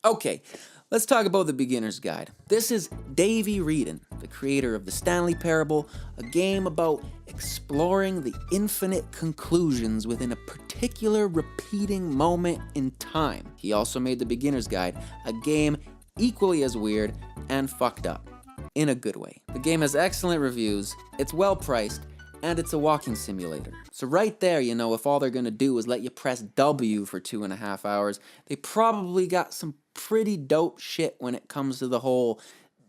Okay, let's talk about the beginner's guide. This is Davey Wreden, the creator of the Stanley Parable, a game about exploring the infinite conclusions within a particular repeating moment in time. He also made the beginner's guide, a game equally as weird and fucked up, in a good way. The game has excellent reviews, it's well priced, and it's a walking simulator. So right there, you know, if all they're gonna do is let you press W for 2.5 hours, they probably got some pretty dope shit when it comes to the whole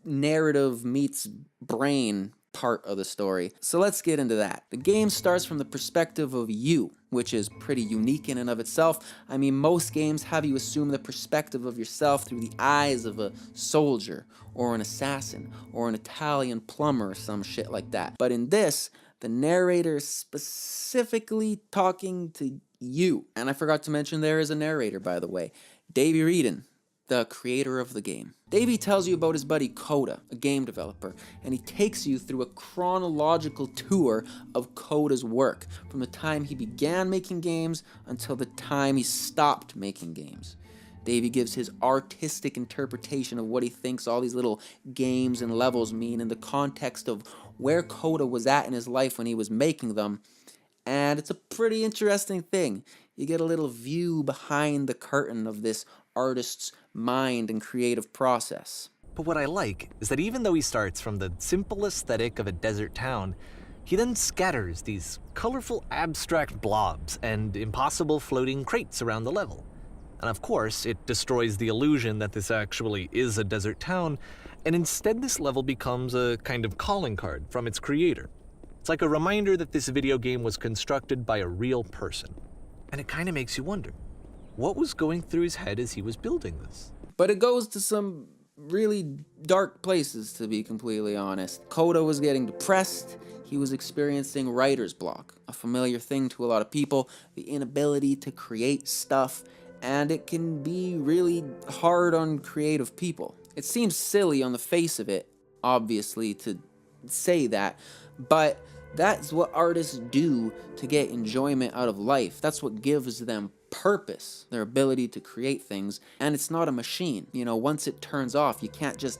narrative meets brain part of the story. So let's get into that. The game starts from the perspective of you, which is pretty unique in and of itself. I mean, most games have you assume the perspective of yourself through the eyes of a soldier, or an assassin, or an Italian plumber, or some shit like that. But in this, the narrator is specifically talking to you. And I forgot to mention there is a narrator, by the way. Davey Wreden, the creator of the game. Davey tells you about his buddy Koda, a game developer, and he takes you through a chronological tour of Koda's work, from the time he began making games until the time he stopped making games. Davey gives his artistic interpretation of what he thinks all these little games and levels mean in the context of where Koda was at in his life when he was making them, and it's a pretty interesting thing. You get a little view behind the curtain of this artist's mind and creative process. But what I like is that even though he starts from the simple aesthetic of a desert town, he then scatters these colorful abstract blobs and impossible floating crates around the level. And of course, it destroys the illusion that this actually is a desert town, and instead this level becomes a kind of calling card from its creator. It's like a reminder that this video game was constructed by a real person. And it kind of makes you wonder, what was going through his head as he was building this? But it goes to some really dark places, to be completely honest. Koda was getting depressed. He was experiencing writer's block, a familiar thing to a lot of people, the inability to create stuff, and it can be really hard on creative people. It seems silly on the face of it, obviously, to say that, but that's what artists do to get enjoyment out of life. That's what gives them purpose, their ability to create things, and it's not a machine. You know, once it turns off, you can't just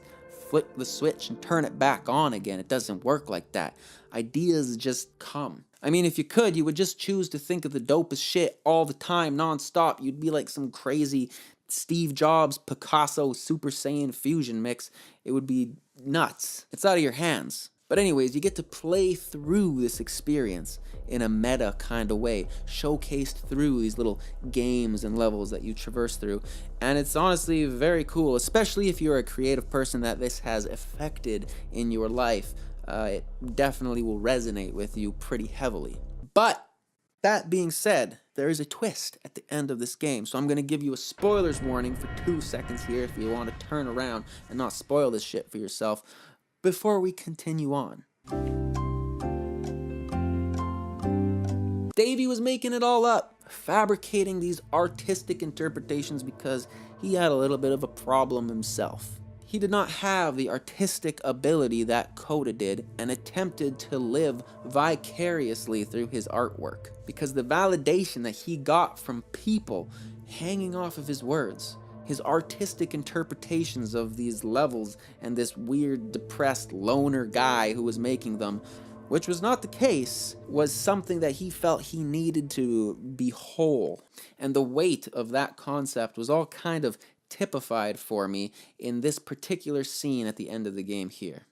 flip the switch and turn it back on again. It doesn't work like that. Ideas just come. I mean, if you could, you would just choose to think of the dopest shit all the time, non-stop. You'd be like some crazy Steve Jobs, Picasso, Super Saiyan fusion mix. It would be nuts. It's out of your hands. But anyways, you get to play through this experience in a meta kind of way, showcased through these little games and levels that you traverse through. And it's honestly very cool, especially if you're a creative person that this has affected in your life. It definitely will resonate with you pretty heavily. But that being said, there is a twist at the end of this game, so I'm going to give you a spoilers warning for 2 seconds here if you want to turn around and not spoil this shit for yourself before we continue on. Davey was making it all up, fabricating these artistic interpretations because he had a little bit of a problem himself. He did not have the artistic ability that Koda did and attempted to live vicariously through his artwork because the validation that he got from people hanging off of his words, his artistic interpretations of these levels and this weird, depressed loner guy who was making them, which was not the case, was something that he felt he needed to be whole. And the weight of that concept was all kind of typified for me in this particular scene at the end of the game here.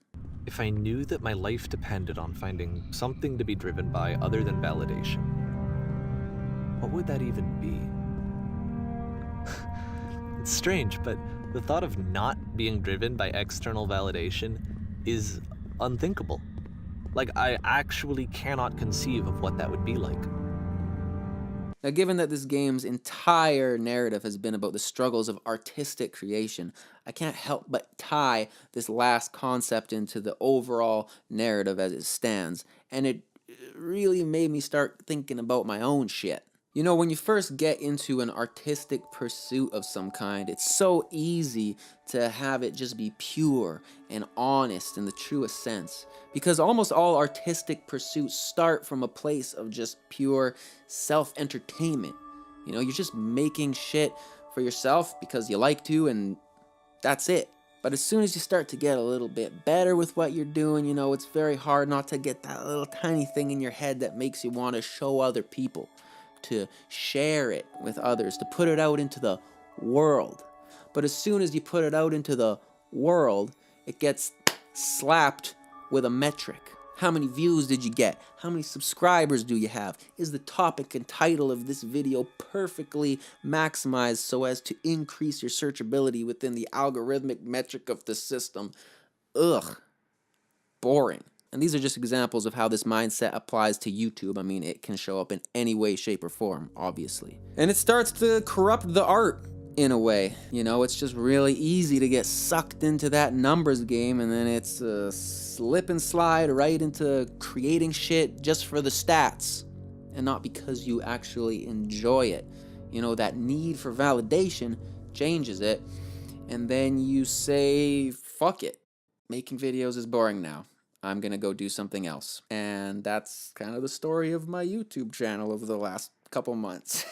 If I knew that my life depended on finding something to be driven by other than validation, what would that even be? It's strange, but the thought of not being driven by external validation is unthinkable. Like, I actually cannot conceive of what that would be like. Now, given that this game's entire narrative has been about the struggles of artistic creation, I can't help but tie this last concept into the overall narrative as it stands, and it really made me start thinking about my own shit. You know, when you first get into an artistic pursuit of some kind, it's so easy to have it just be pure and honest in the truest sense. Because almost all artistic pursuits start from a place of just pure self-entertainment. You know, you're just making shit for yourself because you like to, and that's it. But as soon as you start to get a little bit better with what you're doing, you know, it's very hard not to get that little tiny thing in your head that makes you want to show other people, to share it with others, to put it out into the world. But as soon as you put it out into the world, it gets slapped with a metric. How many views did you get? How many subscribers do you have? Is the topic and title of this video perfectly maximized so as to increase your searchability within the algorithmic metric of the system? Ugh. Boring. And these are just examples of how this mindset applies to YouTube. I mean, it can show up in any way, shape, or form, obviously. And it starts to corrupt the art in a way. You know, it's just really easy to get sucked into that numbers game, and then it's a slip and slide right into creating shit just for the stats and not because you actually enjoy it. You know, that need for validation changes it, and then you say, fuck it. Making videos is boring now. I'm gonna go do something else. And that's kind of the story of my YouTube channel over the last couple months.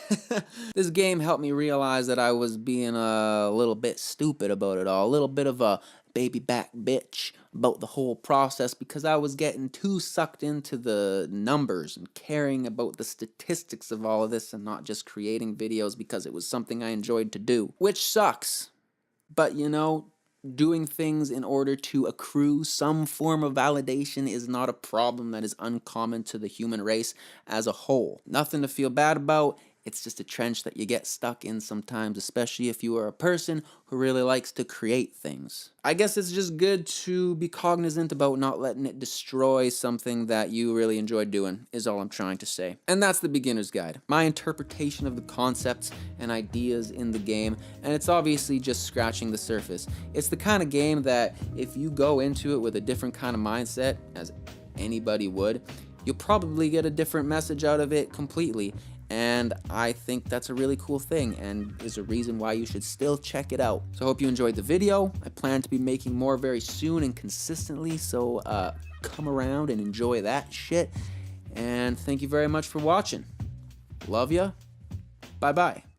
This game helped me realize that I was being a little bit stupid about it all, a little bit of a baby back bitch about the whole process, because I was getting too sucked into the numbers and caring about the statistics of all of this and not just creating videos because it was something I enjoyed to do, which sucks. But you know, doing things in order to accrue some form of validation is not a problem that is uncommon to the human race as a whole. Nothing to feel bad about. It's just a trench that you get stuck in sometimes, especially if you are a person who really likes to create things. I guess it's just good to be cognizant about not letting it destroy something that you really enjoy doing, is all I'm trying to say. And that's the beginner's guide. My interpretation of the concepts and ideas in the game, and it's obviously just scratching the surface. It's the kind of game that if you go into it with a different kind of mindset, as anybody would, you'll probably get a different message out of it completely. And I think that's a really cool thing and is a reason why you should still check it out. So I hope you enjoyed the video. I plan to be making more very soon and consistently, so come around and enjoy that shit. And thank you very much for watching. Love ya. Bye-bye.